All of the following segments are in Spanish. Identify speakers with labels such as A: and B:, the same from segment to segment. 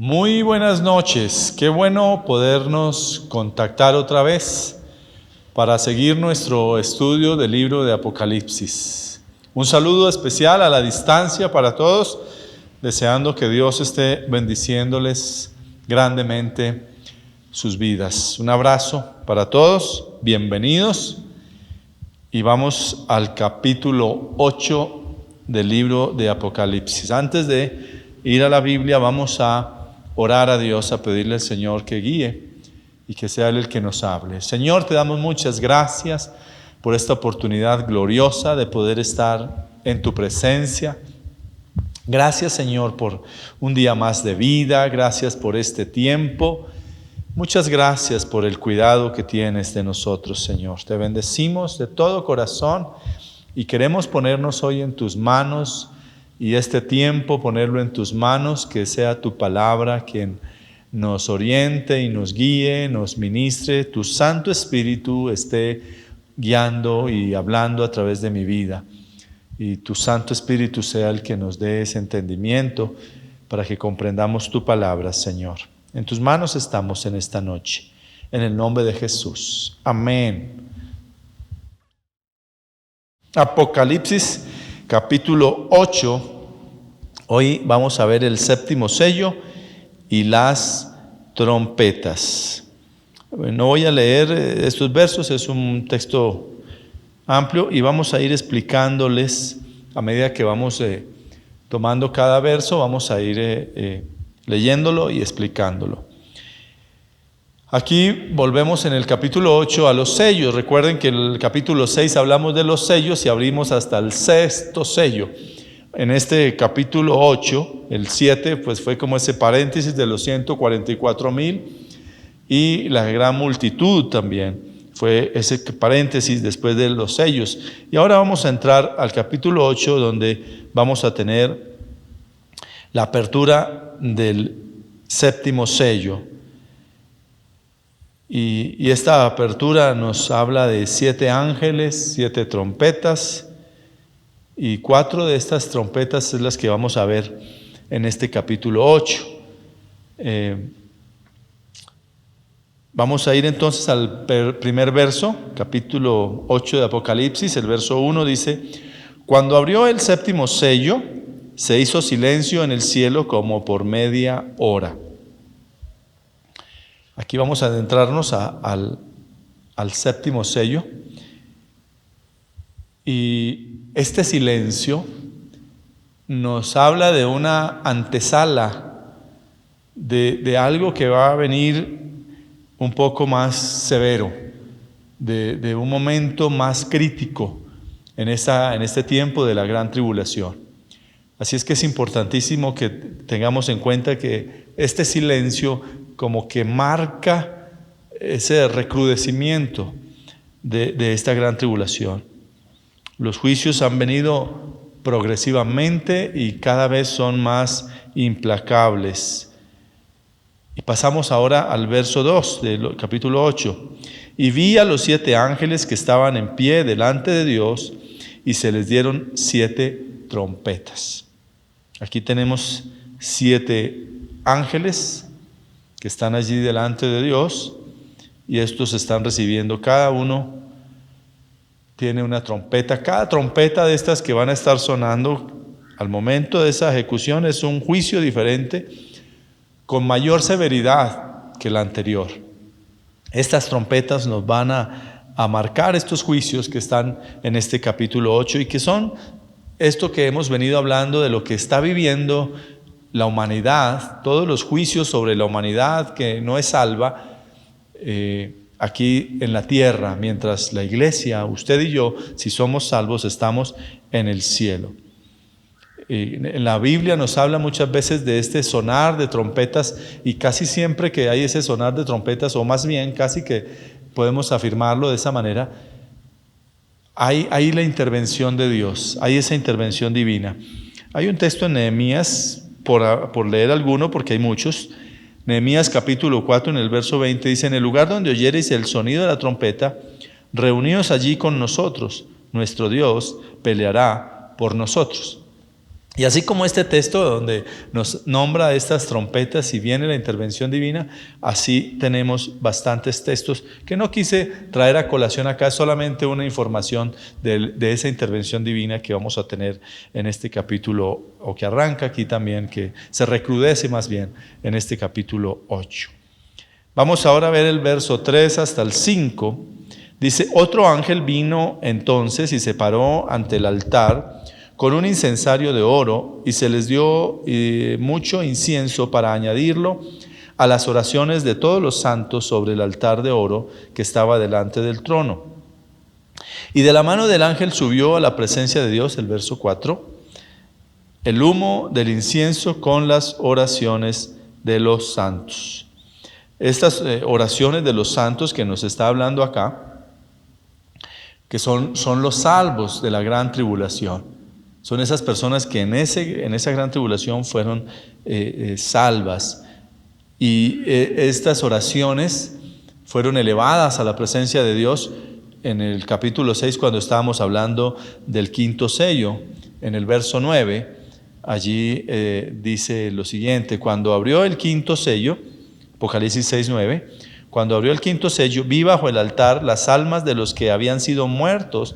A: Muy buenas noches, qué bueno podernos contactar otra vez para seguir nuestro estudio del libro de Apocalipsis. Un saludo especial a la distancia para todos, deseando que Dios esté bendiciéndoles grandemente sus vidas. Un abrazo para todos, bienvenidos y vamos al capítulo 8 del libro de Apocalipsis. Antes de ir a la Biblia vamos a orar a Dios, a pedirle al Señor que guíe y que sea Él el que nos hable. Señor, te damos muchas gracias por esta oportunidad gloriosa de poder estar en tu presencia. Gracias, Señor, por un día más de vida. Gracias por este tiempo. Muchas gracias por el cuidado que tienes de nosotros, Señor. Te bendecimos de todo corazón y queremos ponernos hoy en tus manos y este tiempo ponerlo en tus manos, que sea tu palabra quien nos oriente y nos guíe, nos ministre. Tu Santo Espíritu esté guiando y hablando a través de mi vida. Y tu Santo Espíritu sea el que nos dé ese entendimiento para que comprendamos tu palabra, Señor. En tus manos estamos en esta noche, en el nombre de Jesús. Amén. Apocalipsis capítulo 8. Hoy vamos a ver el séptimo sello y las trompetas. No voy a leer estos versos, es un texto amplio y vamos a ir explicándoles a medida que vamos tomando cada verso, vamos a ir leyéndolo y explicándolo. Aquí volvemos en el capítulo 8 a los sellos. Recuerden que en el capítulo 6 hablamos de los sellos y abrimos hasta el sexto sello. En este capítulo 8, el 7, pues fue como ese paréntesis de los 144,000 y la gran multitud también. Fue ese paréntesis después de los sellos. Y ahora vamos a entrar al capítulo 8, donde vamos a tener la apertura del séptimo sello. Y esta apertura nos habla de 7 ángeles, 7 trompetas, y 4 de estas trompetas es las que vamos a ver en este capítulo 8. Vamos a ir entonces al primer verso, capítulo 8 de Apocalipsis. El verso 1 dice: cuando abrió el séptimo sello, se hizo silencio en el cielo como por media hora. Aquí vamos a adentrarnos al séptimo sello. Y este silencio nos habla de una antesala de algo que va a venir un poco más severo, de un momento más crítico en este tiempo de la gran tribulación. Así es que es importantísimo que tengamos en cuenta que este silencio como que marca ese recrudecimiento de esta gran tribulación. Los juicios han venido progresivamente y cada vez son más implacables. Y pasamos ahora al verso 2 del capítulo 8. Y vi a los 7 ángeles que estaban en pie delante de Dios y se les dieron 7 trompetas. Aquí tenemos 7 ángeles que están allí delante de Dios y estos están recibiendo, cada uno tiene una trompeta. Cada trompeta de estas que van a estar sonando al momento de esa ejecución es un juicio diferente, con mayor severidad que la anterior. Estas trompetas nos van a marcar estos juicios que están en este capítulo 8 y que son esto que hemos venido hablando de lo que está viviendo la humanidad, todos los juicios sobre la humanidad que no es salva, aquí en la tierra, mientras la iglesia, usted y yo, si somos salvos, estamos en el cielo. En la Biblia nos habla muchas veces de este sonar de trompetas y casi siempre que hay ese sonar de trompetas, o más bien casi que podemos afirmarlo de esa manera, hay la intervención de Dios, hay esa intervención divina. Hay un texto en Nehemías, por leer alguno, porque hay muchos. Nehemías capítulo 4 en el verso 20 dice: en el lugar donde oyereis el sonido de la trompeta, reuníos allí con nosotros, nuestro Dios peleará por nosotros. Y así como este texto donde nos nombra estas trompetas y viene la intervención divina, así tenemos bastantes textos que no quise traer a colación acá, solamente una información de esa intervención divina que vamos a tener en este capítulo, o que arranca aquí también, que se recrudece más bien en este capítulo 8. Vamos ahora a ver el verso 3 hasta el 5. Dice: otro ángel vino entonces y se paró ante el altar con un incensario de oro, y se les dio mucho incienso para añadirlo a las oraciones de todos los santos sobre el altar de oro que estaba delante del trono. Y de la mano del ángel subió a la presencia de Dios, el verso 4, el humo del incienso con las oraciones de los santos. Estas oraciones de los santos que nos está hablando acá, que son los salvos de la gran tribulación. Son esas personas que en esa gran tribulación fueron salvas. Y estas oraciones fueron elevadas a la presencia de Dios en el capítulo 6, cuando estábamos hablando del quinto sello. En el verso 9, allí dice lo siguiente: cuando abrió el quinto sello, Apocalipsis 6, 9, cuando abrió el quinto sello, vi bajo el altar las almas de los que habían sido muertos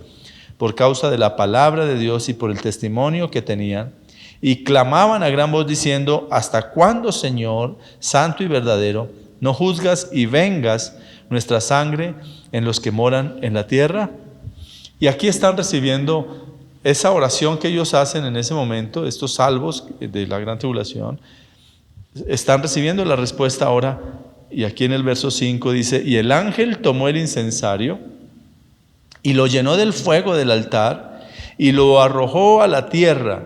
A: por causa de la palabra de Dios y por el testimonio que tenían, y clamaban a gran voz diciendo: ¿hasta cuándo, Señor, santo y verdadero, no juzgas y vengas nuestra sangre en los que moran en la tierra? Y aquí están recibiendo esa oración que ellos hacen en ese momento, estos salvos de la gran tribulación, están recibiendo la respuesta ahora. Y aquí en el verso 5 dice: y el ángel tomó el incensario y lo llenó del fuego del altar y lo arrojó a la tierra,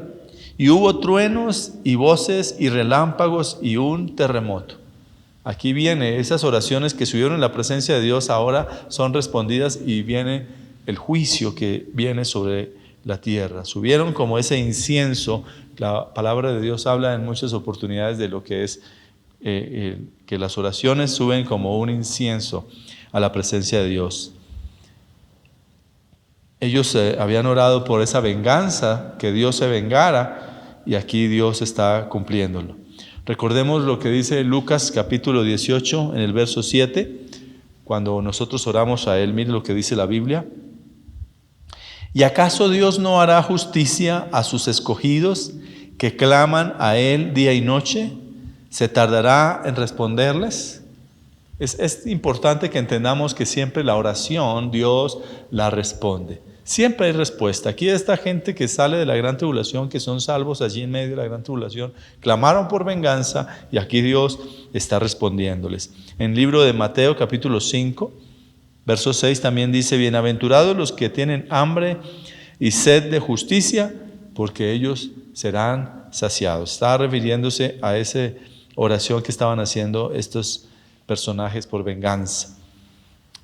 A: y hubo truenos y voces y relámpagos y un terremoto. Aquí viene esas oraciones que subieron en la presencia de Dios, ahora son respondidas, y viene el juicio que viene sobre la tierra. Subieron como ese incienso. La palabra de Dios habla en muchas oportunidades de lo que es que las oraciones suben como un incienso a la presencia de Dios. Ellos habían orado por esa venganza, que Dios se vengara, y aquí Dios está cumpliéndolo. Recordemos lo que dice Lucas capítulo 18 en el verso 7, cuando nosotros oramos a Él. Mire lo que dice la Biblia: ¿y acaso Dios no hará justicia a sus escogidos que claman a Él día y noche? ¿Se tardará en responderles? Es importante que entendamos que siempre la oración Dios la responde. Siempre hay respuesta. Aquí esta gente que sale de la gran tribulación, que son salvos allí en medio de la gran tribulación, clamaron por venganza, y aquí Dios está respondiéndoles. En el libro de Mateo capítulo 5, verso 6 también dice: bienaventurados los que tienen hambre y sed de justicia, porque ellos serán saciados. Está refiriéndose a esa oración que estaban haciendo estos personajes por venganza.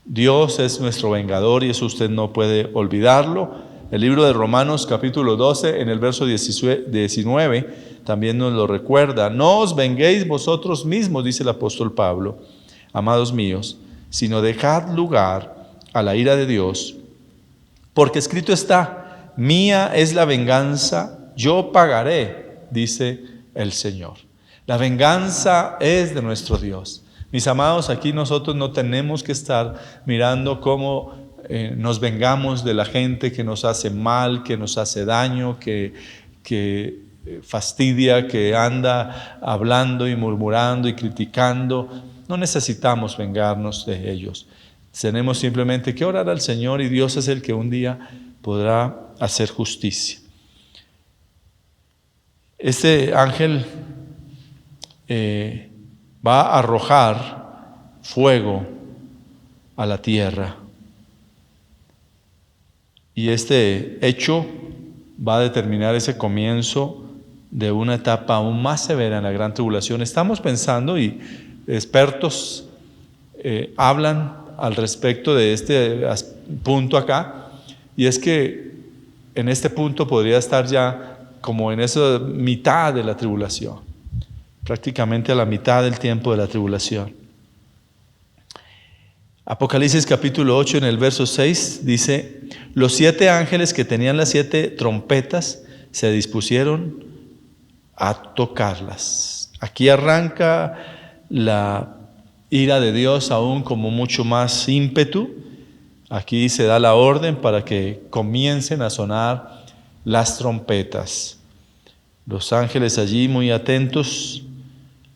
A: Dios es nuestro vengador, y eso usted no puede olvidarlo. El libro de Romanos capítulo 12 en el verso 19 también nos lo recuerda: no os venguéis vosotros mismos, dice el apóstol Pablo, amados míos, sino dejad lugar a la ira de Dios, porque escrito está: mía es la venganza, yo pagaré, dice el Señor. La venganza es de nuestro Dios. Mis amados, aquí nosotros no tenemos que estar mirando cómo nos vengamos de la gente que nos hace mal, que nos hace daño, que fastidia, que anda hablando y murmurando y criticando. No necesitamos vengarnos de ellos. Tenemos simplemente que orar al Señor, y Dios es el que un día podrá hacer justicia. Este ángel va a arrojar fuego a la tierra, y este hecho va a determinar ese comienzo de una etapa aún más severa en la gran tribulación. Estamos pensando, y expertos hablan al respecto de este punto acá, y es que en este punto podría estar ya como en esa mitad de la tribulación, prácticamente a la mitad del tiempo de la tribulación. Apocalipsis capítulo 8 en el verso 6 dice: los 7 ángeles que tenían las 7 trompetas se dispusieron a tocarlas. Aquí arranca la ira de Dios aún como mucho más ímpetu. Aquí se da la orden para que comiencen a sonar las trompetas. Los ángeles allí muy atentos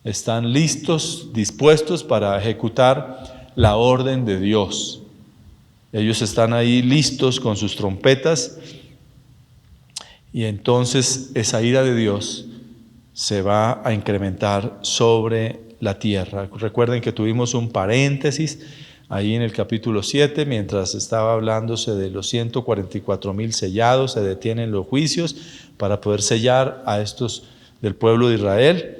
A: están listos, dispuestos para ejecutar la orden de Dios. Ellos están ahí listos con sus trompetas y entonces esa ira de Dios se va a incrementar sobre la tierra. Recuerden que tuvimos un paréntesis ahí en el capítulo 7, mientras estaba hablándose de los 144,000 sellados, se detienen los juicios para poder sellar a estos del pueblo de Israel,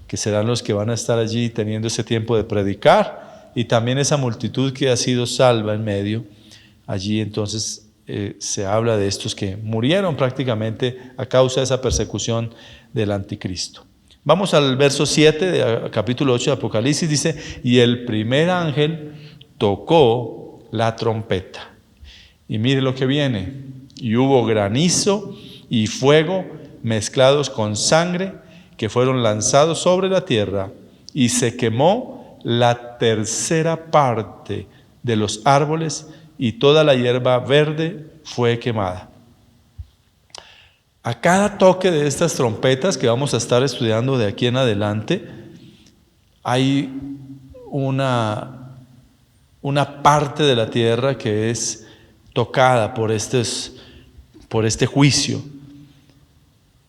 A: que serán los que van a estar allí teniendo ese tiempo de predicar, y también esa multitud que ha sido salva en medio. Allí entonces se habla de estos que murieron prácticamente a causa de esa persecución del anticristo. Vamos al verso 7 de capítulo 8 de Apocalipsis, dice: y el primer ángel tocó la trompeta. Y mire lo que viene: y hubo granizo y fuego mezclados con sangre, que fueron lanzados sobre la tierra, y se quemó la tercera parte de los árboles, y toda la hierba verde fue quemada. A cada toque de estas trompetas que vamos a estar estudiando de aquí en adelante, hay una parte de la tierra que es tocada por este juicio.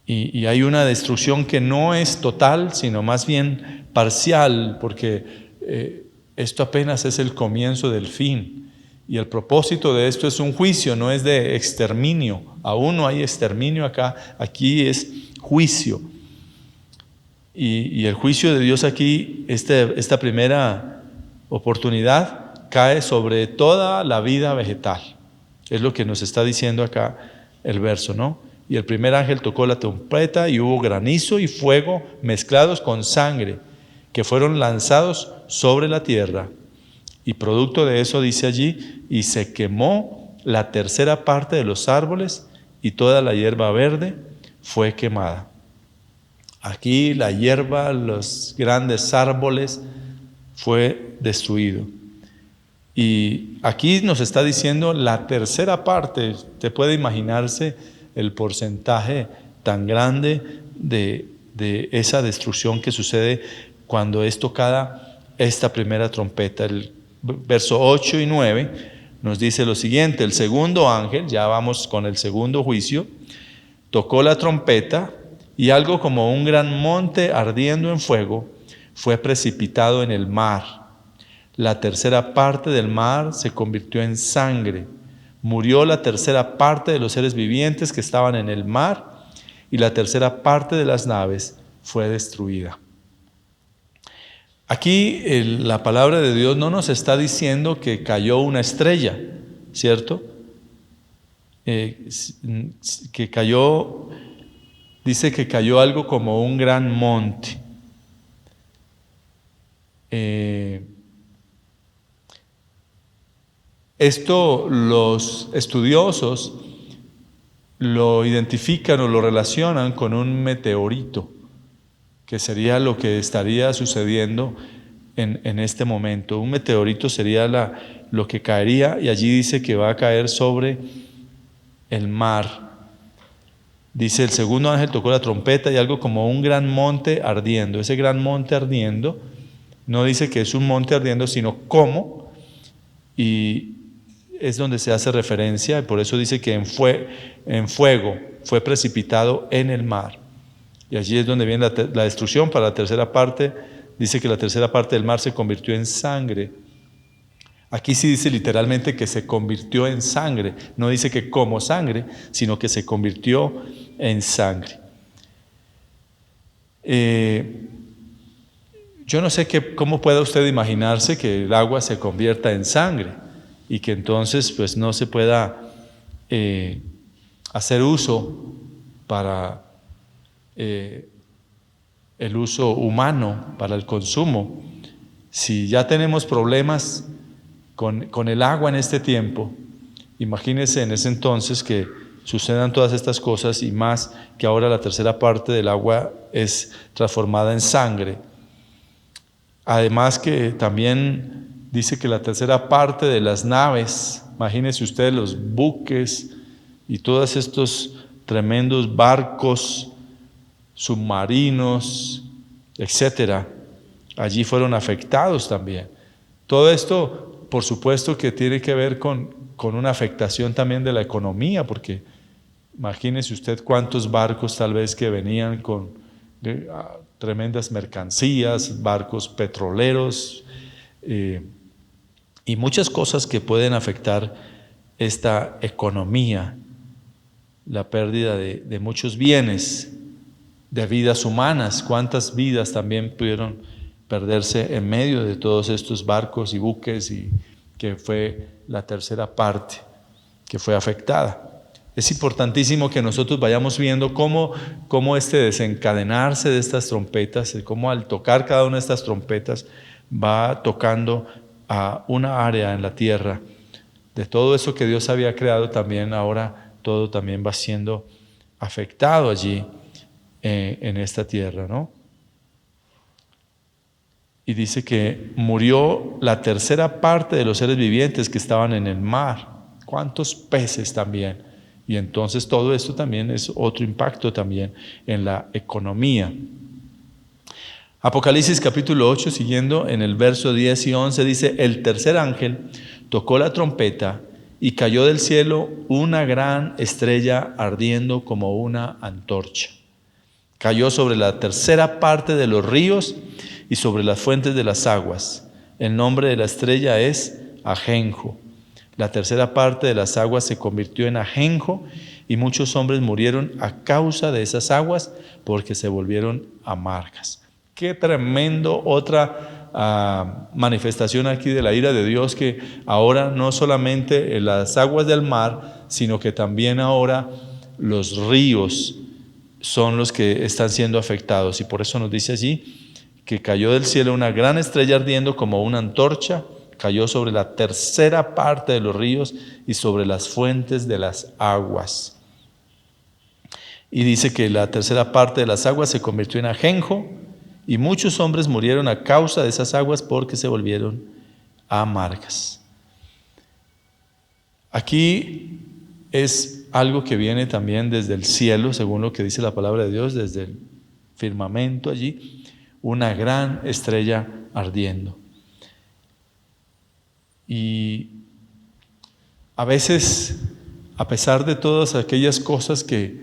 A: Y hay una destrucción que no es total, sino más bien parcial, porque esto apenas es el comienzo del fin. Y el propósito de esto es un juicio, no es de exterminio. Aún no hay exterminio acá, aquí es juicio. Y el juicio de Dios aquí, esta primera oportunidad, cae sobre toda la vida vegetal. Es lo que nos está diciendo acá el verso, ¿no? Y el primer ángel tocó la trompeta, y hubo granizo y fuego mezclados con sangre, que fueron lanzados sobre la tierra. Y producto de eso dice allí: y se quemó la tercera parte de los árboles, y toda la hierba verde fue quemada. Aquí la hierba, los grandes árboles, fue destruido. Y aquí nos está diciendo la tercera parte. Usted puede imaginarse el porcentaje tan grande de esa destrucción que sucede cuando es tocada esta primera trompeta. El verso 8 y 9 nos dice lo siguiente: el segundo ángel, ya vamos con el segundo juicio, tocó la trompeta, y algo como un gran monte ardiendo en fuego fue precipitado en el mar. La tercera parte del mar se convirtió en sangre. Murió la tercera parte de los seres vivientes que estaban en el mar, y la tercera parte de las naves fue destruida. Aquí la palabra de Dios no nos está diciendo que cayó una estrella, ¿cierto? Que cayó, dice que cayó algo como un gran monte. Esto los estudiosos lo identifican o lo relacionan con un meteorito, que sería lo que estaría sucediendo en este momento. Un meteorito sería lo que caería, y allí dice que va a caer sobre el mar. Dice: el segundo ángel tocó la trompeta, y algo como un gran monte ardiendo. Ese gran monte ardiendo, no dice que es un monte ardiendo, sino cómo, y es donde se hace referencia, y por eso dice que en fuego fue precipitado en el mar. Y allí es donde viene la destrucción. Para la tercera parte, dice que la tercera parte del mar se convirtió en sangre. Aquí sí dice literalmente que se convirtió en sangre. No dice que como sangre, sino que se convirtió en sangre. Yo no sé cómo pueda usted imaginarse que el agua se convierta en sangre y que entonces pues no se pueda hacer uso para el uso humano, para el consumo. Si ya tenemos problemas con el agua en este tiempo, imagínense en ese entonces que sucedan todas estas cosas, y más que ahora la tercera parte del agua es transformada en sangre. Además que también dice que la tercera parte de las naves, imagínense ustedes los buques y todos estos tremendos barcos submarinos, etcétera, allí fueron afectados también. Todo esto, por supuesto, que tiene que ver con una afectación también de la economía, porque imagínese usted cuántos barcos tal vez que venían con tremendas mercancías, barcos petroleros, y muchas cosas que pueden afectar esta economía, la pérdida de muchos bienes, de vidas humanas. Cuántas vidas también pudieron perderse en medio de todos estos barcos y buques, y que fue la tercera parte que fue afectada. Es importantísimo que nosotros vayamos viendo cómo este desencadenarse de estas trompetas, cómo al tocar cada una de estas trompetas va tocando a una área en la tierra. De todo eso que Dios había creado también, ahora todo también va siendo afectado allí en esta tierra, ¿no? Y dice que murió la tercera parte de los seres vivientes que estaban en el mar. ¿Cuántos peces también? Y entonces todo esto también es otro impacto también en la economía. Apocalipsis capítulo 8, siguiendo en el verso 10 y 11, dice: el tercer ángel tocó la trompeta y cayó del cielo una gran estrella ardiendo como una antorcha. Cayó sobre la tercera parte de los ríos y sobre las fuentes de las aguas. El nombre de la estrella es Ajenjo. La tercera parte de las aguas se convirtió en ajenjo, y muchos hombres murieron a causa de esas aguas, porque se volvieron amargas. Qué tremendo otra manifestación aquí de la ira de Dios, que ahora no solamente en las aguas del mar, sino que también ahora los ríos son los que están siendo afectados. Y por eso nos dice allí que cayó del cielo una gran estrella ardiendo como una antorcha. Cayó sobre la tercera parte de los ríos y sobre las fuentes de las aguas. Y dice que la tercera parte de las aguas se convirtió en ajenjo, y muchos hombres murieron a causa de esas aguas, porque se volvieron amargas. Aquí es algo que viene también desde el cielo, según lo que dice la palabra de Dios, desde el firmamento allí, una gran estrella ardiendo. Y a veces, a pesar de todas aquellas cosas que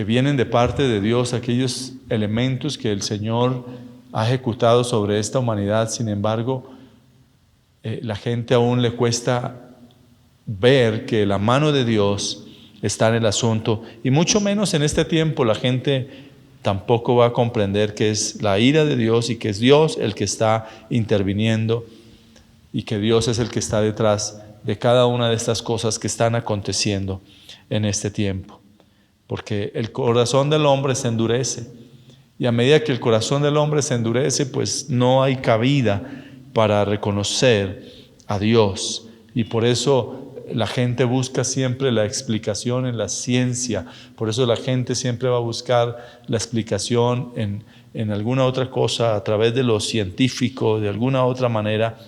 A: vienen de parte de Dios, aquellos elementos que el Señor ha ejecutado sobre esta humanidad, sin embargo, la gente aún le cuesta ver que la mano de Dios está en el asunto, y mucho menos en este tiempo la gente tampoco va a comprender que es la ira de Dios y que es Dios el que está interviniendo, y que Dios es el que está detrás de cada una de estas cosas que están aconteciendo en este tiempo. Porque el corazón del hombre se endurece, y a medida que el corazón del hombre se endurece, pues no hay cabida para reconocer a Dios. Y por eso la gente busca siempre la explicación en la ciencia. Por eso la gente siempre va a buscar la explicación en alguna otra cosa, a través de lo científico, de alguna otra manera,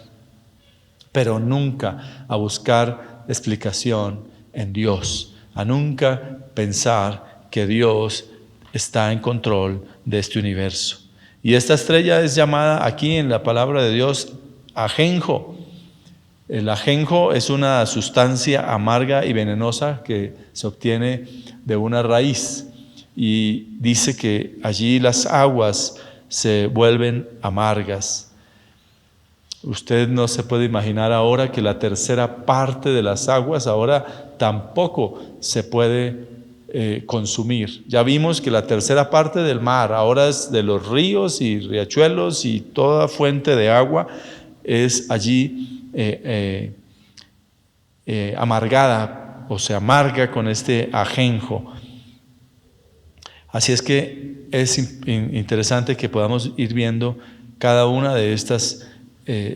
A: pero nunca a buscar explicación en Dios, a nunca pensar que Dios está en control de este universo. Y esta estrella es llamada aquí en la palabra de Dios ajenjo. El ajenjo es una sustancia amarga y venenosa que se obtiene de una raíz, y dice que allí las aguas se vuelven amargas. Usted no se puede imaginar ahora que la tercera parte de las aguas ahora tampoco se puede consumir. Ya vimos que la tercera parte del mar, ahora es de los ríos y riachuelos y toda fuente de agua, es allí amargada, o se amarga con este ajenjo. Así es que es interesante que podamos ir viendo cada una de estas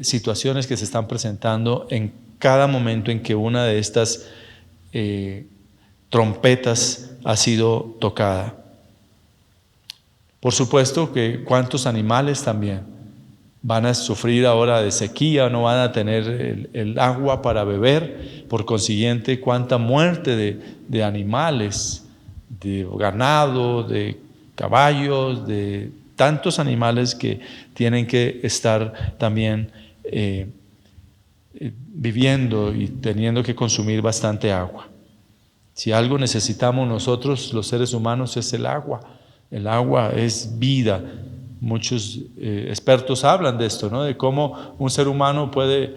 A: situaciones que se están presentando en cada momento en que una de estas trompetas ha sido tocada. Por supuesto que cuántos animales también van a sufrir ahora de sequía, no van a tener el agua para beber, por consiguiente cuánta muerte de animales, de ganado, de caballos, de tantos animales que tienen que estar también viviendo y teniendo que consumir bastante agua. Si algo necesitamos nosotros los seres humanos es el agua. El agua es vida. Muchos expertos hablan de esto, ¿no? De cómo un ser humano puede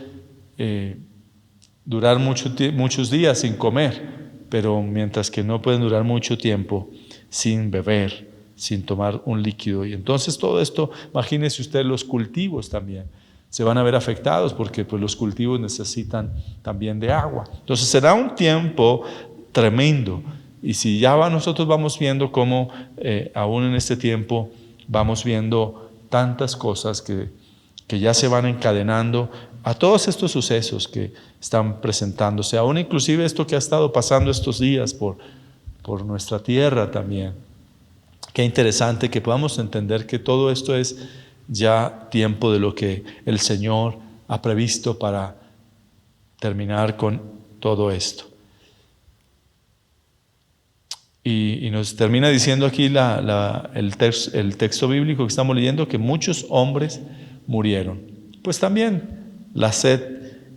A: durar muchos días sin comer, pero mientras que no pueden durar mucho tiempo sin beber, sin tomar un líquido. Y entonces todo esto, imagínense usted los cultivos también, se van a ver afectados porque pues, los cultivos necesitan también de agua. Entonces será un tiempo tremendo. Y si ya nosotros vamos viendo cómo aún en este tiempo vamos viendo tantas cosas que ya se van encadenando a todos estos sucesos que están presentándose, aún inclusive esto que ha estado pasando estos días por nuestra tierra también. Qué interesante que podamos entender que todo esto es ya tiempo de lo que el Señor ha previsto para terminar con todo esto. Y nos termina diciendo aquí el texto bíblico que estamos leyendo que muchos hombres murieron. Pues también la sed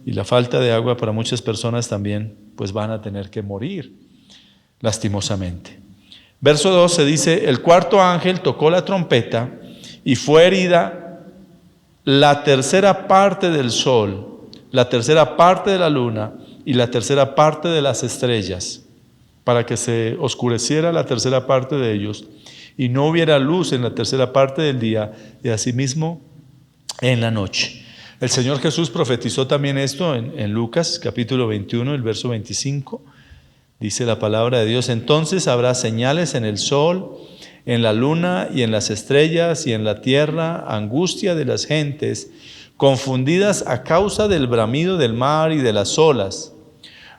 A: y la falta de agua para muchas personas también pues van a tener que morir lastimosamente. Verso 12 dice, el cuarto ángel tocó la trompeta y fue herida la tercera parte del sol, la tercera parte de la luna y la tercera parte de las estrellas, para que se oscureciera la tercera parte de ellos y no hubiera luz en la tercera parte del día y asimismo en la noche. El Señor Jesús profetizó también esto en Lucas capítulo 21, el verso 25. Dice la palabra de Dios, entonces habrá señales en el sol, en la luna y en las estrellas y en la tierra, angustia de las gentes, confundidas a causa del bramido del mar y de las olas.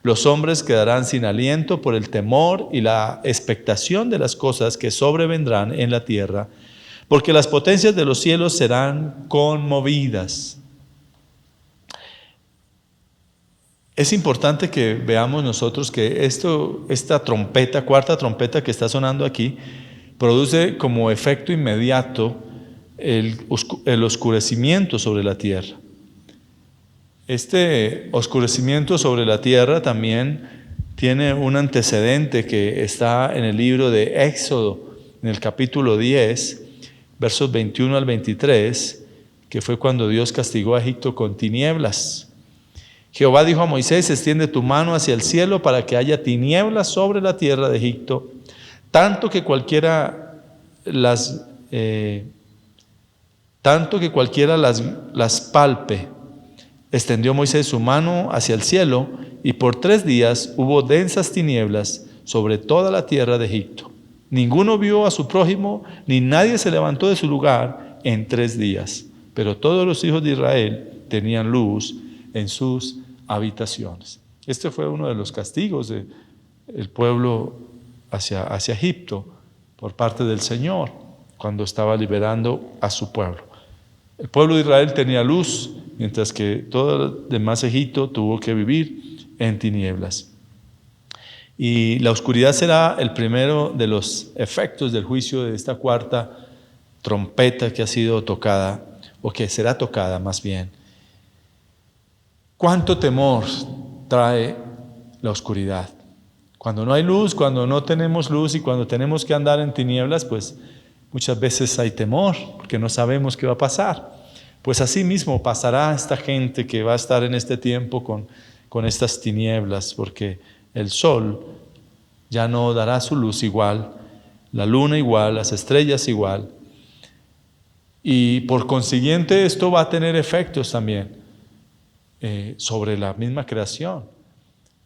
A: Los hombres quedarán sin aliento por el temor y la expectación de las cosas que sobrevendrán en la tierra, porque las potencias de los cielos serán conmovidas. Es importante que veamos nosotros que esta trompeta, cuarta trompeta que está sonando aquí, produce como efecto inmediato el oscurecimiento sobre la tierra. Este oscurecimiento sobre la tierra también tiene un antecedente que está en el libro de Éxodo, en el capítulo 10, versos 21 al 23, que fue cuando Dios castigó a Egipto con tinieblas. Jehová dijo a Moisés, extiende tu mano hacia el cielo para que haya tinieblas sobre la tierra de Egipto, tanto que cualquiera las palpe. Extendió Moisés su mano hacia el cielo y por 3 días hubo densas tinieblas sobre toda la tierra de Egipto. Ninguno vio a su prójimo, ni nadie se levantó de su lugar en 3 días. Pero todos los hijos de Israel tenían luz en sus habitaciones. Este fue uno de los castigos del pueblo hacia Egipto por parte del Señor cuando estaba liberando a su pueblo. El pueblo de Israel tenía luz, mientras que todo el demás Egipto tuvo que vivir en tinieblas. Y la oscuridad será el primero de los efectos del juicio de esta cuarta trompeta que ha sido tocada, o que será tocada más bien. ¿Cuánto temor trae la oscuridad? Cuando no hay luz, cuando no tenemos luz y cuando tenemos que andar en tinieblas, pues muchas veces hay temor, porque no sabemos qué va a pasar. Pues así mismo pasará esta gente que va a estar en este tiempo con estas tinieblas, porque el sol ya no dará su luz igual, la luna igual, las estrellas igual. Y por consiguiente esto va a tener efectos también sobre la misma creación.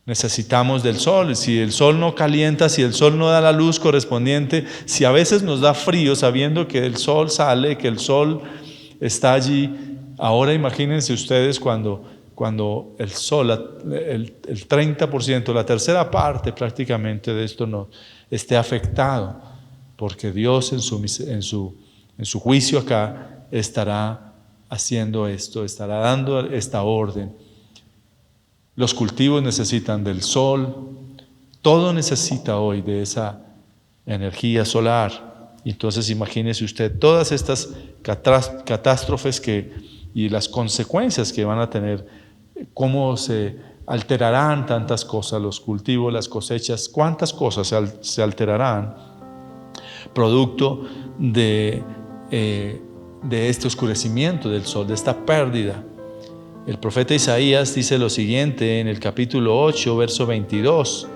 A: Necesitamos del sol. Si el sol no calienta, si el sol no da la luz correspondiente, si a veces nos da frío sabiendo que el sol sale, que el sol está allí. Ahora imagínense ustedes cuando cuando el sol, el 30%, la tercera parte prácticamente de esto no esté afectado, porque Dios en su juicio acá estará haciendo esto, estará dando esta orden. Los cultivos necesitan del sol, todo necesita hoy de esa energía solar. Entonces imagínese usted todas estas catástrofes y las consecuencias que van a tener, cómo se alterarán tantas cosas, los cultivos, las cosechas, cuántas cosas se alterarán producto de este oscurecimiento del sol, de esta pérdida. El profeta Isaías dice lo siguiente en el capítulo 8, verso 22: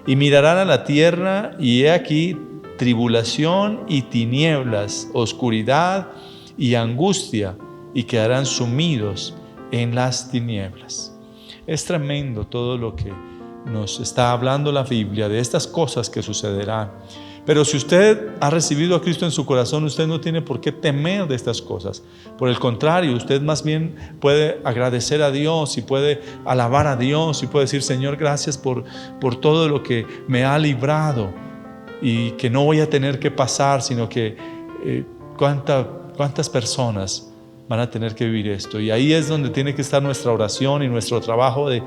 A: y mirarán a la tierra, y he aquí tribulación y tinieblas, oscuridad y angustia, y quedarán sumidos en las tinieblas. Es tremendo todo lo que nos está hablando la Biblia de estas cosas que sucederán. Pero si usted ha recibido a Cristo en su corazón, usted no tiene por qué temer de estas cosas. Por el contrario, usted más bien puede agradecer a Dios y puede alabar a Dios y puede decir: Señor, gracias por todo lo que me ha librado y que no voy a tener que pasar, sino que cuántas personas van a tener que vivir esto. Y ahí es donde tiene que estar nuestra oración y nuestro trabajo de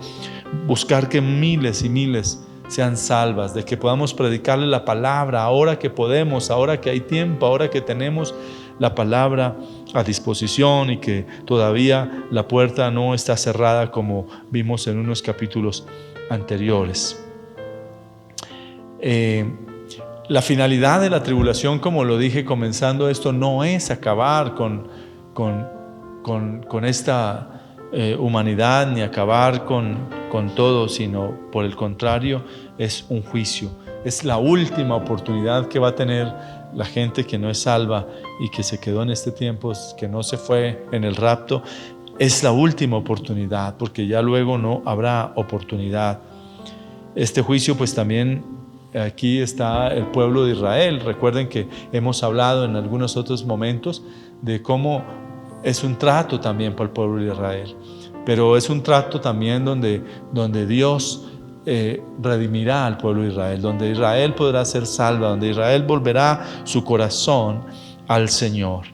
A: buscar que miles y miles sean salvas, de que podamos predicarle la palabra ahora que podemos, ahora que hay tiempo, ahora que tenemos la palabra a disposición y que todavía la puerta no está cerrada como vimos en unos capítulos anteriores. La finalidad de la tribulación, como lo dije comenzando esto, no es acabar con esta humanidad ni acabar con todo, sino por el contrario es un juicio. Es la última oportunidad que va a tener la gente que no es salva y que se quedó en este tiempo, que no se fue en el rapto. Es la última oportunidad, porque ya luego no habrá oportunidad. Este juicio, pues también aquí está el pueblo de Israel. Recuerden que hemos hablado en algunos otros momentos de cómo es un trato también para el pueblo de Israel, pero es un trato también donde Dios redimirá al pueblo de Israel, donde Israel podrá ser salva, donde Israel volverá su corazón al Señor.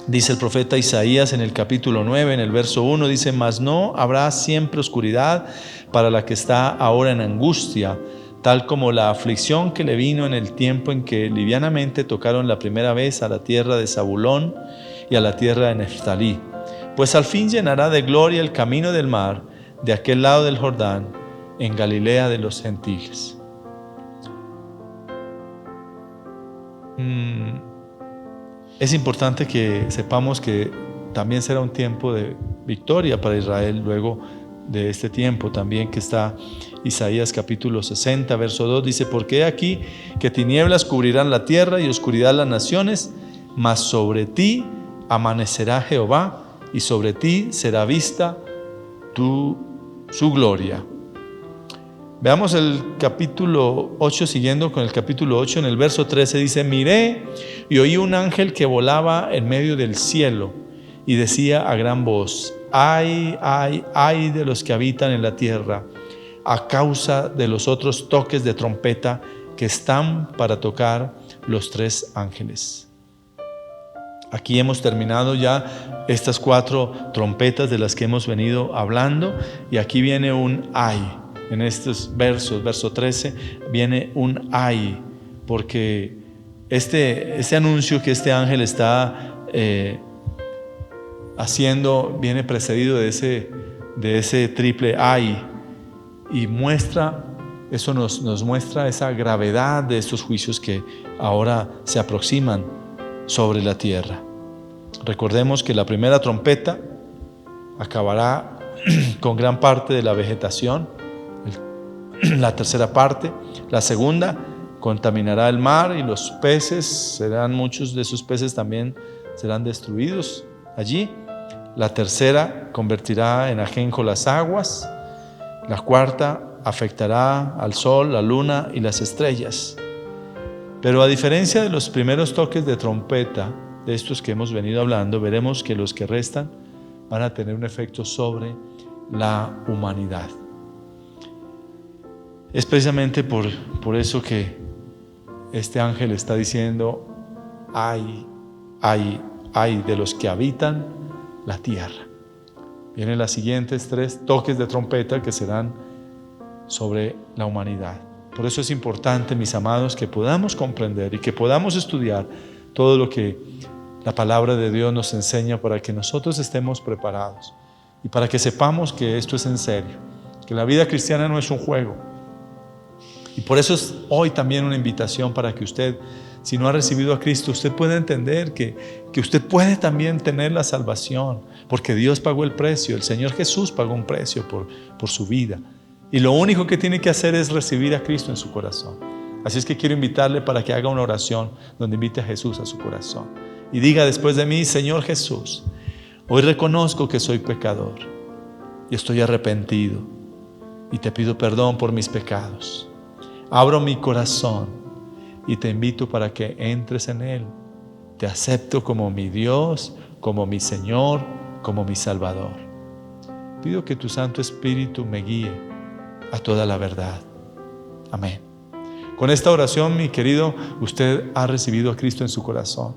A: Dice el profeta Isaías en el capítulo 9, en el verso 1, dice: mas no habrá siempre oscuridad para la que está ahora en angustia, tal como la aflicción que le vino en el tiempo en que livianamente tocaron la primera vez a la tierra de Zabulón y a la tierra de Neftalí. Pues al fin llenará de gloria el camino del mar, de aquel lado del Jordán, en Galilea de los gentiles. Es importante que sepamos que también será un tiempo de victoria para Israel luego de este tiempo también, que está Isaías capítulo 60, verso 2, dice: porque he aquí que tinieblas cubrirán la tierra y oscuridad las naciones, mas sobre ti amanecerá Jehová, y sobre ti será vista su gloria. Veamos el capítulo 8, siguiendo con el capítulo 8, en el verso 13 dice: miré y oí un ángel que volaba en medio del cielo y decía a gran voz: ay, ay, ay de los que habitan en la tierra, a causa de los otros toques de trompeta que están para tocar los 3 ángeles. Aquí hemos terminado ya estas 4 trompetas de las que hemos venido hablando, y aquí viene un ay. En estos versos, verso 13, viene un ay, porque este anuncio que este ángel está haciendo viene precedido de ese triple ay, y eso nos muestra esa gravedad de estos juicios que ahora se aproximan sobre la tierra. Recordemos que la primera trompeta acabará con gran parte de la vegetación, la tercera parte. La segunda contaminará el mar y los peces, muchos de esos peces también serán destruidos allí. La tercera convertirá en ajenjo las aguas. La cuarta afectará al sol, la luna y las estrellas. Pero a diferencia de los primeros toques de trompeta, de estos que hemos venido hablando, veremos que los que restan van a tener un efecto sobre la humanidad. Es precisamente por eso que este ángel está diciendo: ay de los que habitan la tierra. Vienen las siguientes 3 toques de trompeta que serán sobre la humanidad. Por eso es importante, mis amados, que podamos comprender y que podamos estudiar todo lo que la palabra de Dios nos enseña para que nosotros estemos preparados y para que sepamos que esto es en serio, que la vida cristiana no es un juego. Y por eso es hoy también una invitación para que usted, si no ha recibido a Cristo, usted pueda entender que usted puede también tener la salvación, porque Dios pagó el precio, el Señor Jesús pagó un precio por su vida. Y lo único que tiene que hacer es recibir a Cristo en su corazón. Así es que quiero invitarle para que haga una oración donde invite a Jesús a su corazón. Y diga después de mí: Señor Jesús, hoy reconozco que soy pecador y estoy arrepentido y te pido perdón por mis pecados. Abro mi corazón y te invito para que entres en él. Te acepto como mi Dios, como mi Señor, como mi Salvador. Pido que tu Santo Espíritu me guíe a toda la verdad. Amén. Con esta oración, mi querido, usted ha recibido a Cristo en su corazón.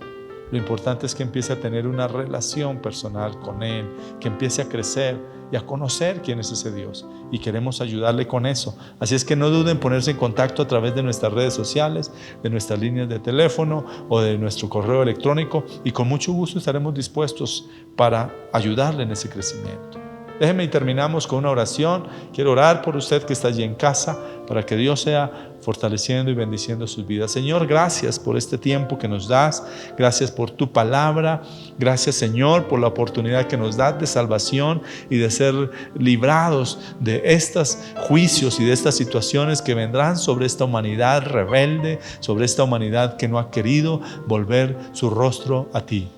A: Lo importante es que empiece a tener una relación personal con Él, que empiece a crecer y a conocer quién es ese Dios. Y queremos ayudarle con eso. Así es que no duden en ponerse en contacto a través de nuestras redes sociales, de nuestras líneas de teléfono o de nuestro correo electrónico. Y con mucho gusto estaremos dispuestos para ayudarle en ese crecimiento. Déjeme y terminamos con una oración. Quiero orar por usted que está allí en casa para que Dios sea fortaleciendo y bendiciendo sus vidas. Señor, gracias por este tiempo que nos das. Gracias por tu palabra. Gracias, Señor, por la oportunidad que nos das de salvación y de ser librados de estos juicios y de estas situaciones que vendrán sobre esta humanidad rebelde, sobre esta humanidad que no ha querido volver su rostro a ti.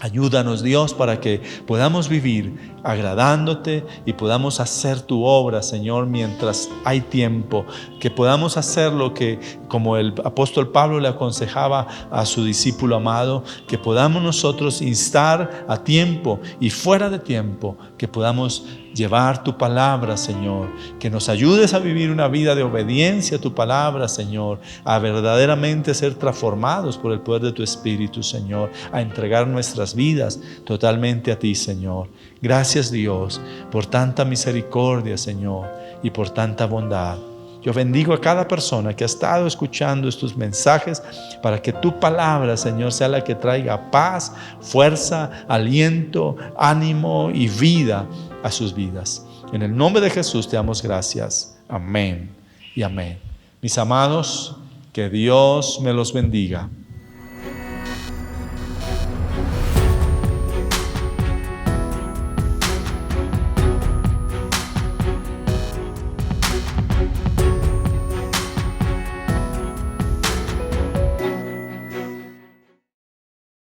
A: Ayúdanos, Dios, para que podamos vivir agradándote y podamos hacer tu obra, Señor, mientras hay tiempo. Que podamos hacer lo que, como el apóstol Pablo le aconsejaba a su discípulo amado, que podamos nosotros instar a tiempo y fuera de tiempo, que podamos llevar tu palabra, Señor, que nos ayudes a vivir una vida de obediencia a tu palabra, Señor, a verdaderamente ser transformados por el poder de tu Espíritu, Señor, a entregar nuestras vidas totalmente a ti, Señor. Gracias, Dios, por tanta misericordia, Señor, y por tanta bondad. Yo bendigo a cada persona que ha estado escuchando estos mensajes para que tu palabra, Señor, sea la que traiga paz, fuerza, aliento, ánimo y vida a sus vidas. En el nombre de Jesús te damos gracias. Amén y amén. Mis amados, que Dios me los bendiga.